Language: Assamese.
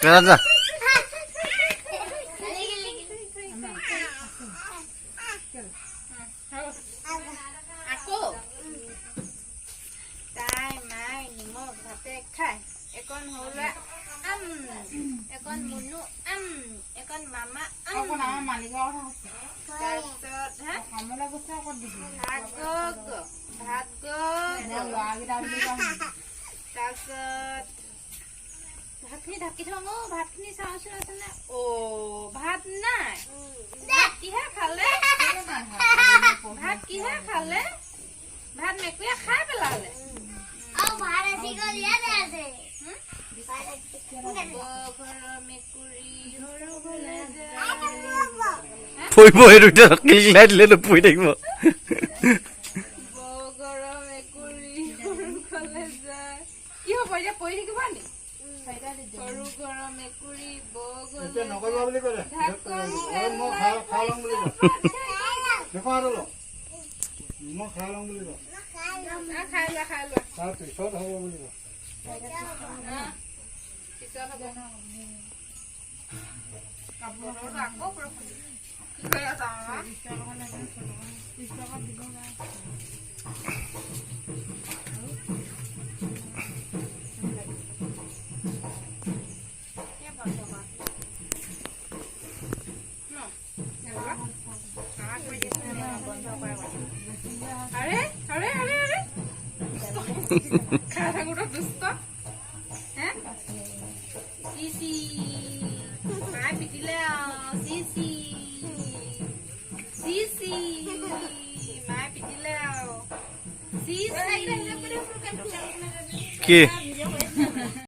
Kerana. Aku. Tai mai ni mo thate khai. Ekon hola. Ekon munu. Ekon mama. Aku nama Malika orang. Kasut ha. Kamu lagu saya kau di sini. Bhagog. Yang lagi dalam ni kan. Kasut. ঢাকি থওঁ ভাতখিনি চাওঁচোন আছে নে অ ভাত নাই ভাত কিহে খালে ভাত কিহে খালে ভাত মেকুৰীয়ে খাই পেলালে মেকুৰী সৰু ঘৰলৈ যায় ফুৰিব সেইটো ক্লিকলাই দিলে পুৰি থাকিব বগৰ মেকুৰী সৰু ঘৰলৈ যায় কি হ'ব এতিয়া পৰি থাকিব নি সৰু ঘৰ মেকুৰী এতিয়া নকৰিবা বুলি ক'লে মই খাই লওঁ বুলি কওঁ দেখো আৰু মই খাই লওঁ বুলি কওঁ খাই লোৱা তাৰপিছত হ'ব বুলি কওঁ পিছত হ'ব কাপোৰটো আকৌ বৰষুণ কি কৰি আছা আরে আরে আরে আরে খারাগুলো দুষ্ট হ্যাঁ সিসি মাই পিটিলে সিসি সিসি মাই পিটিলে সিসি কি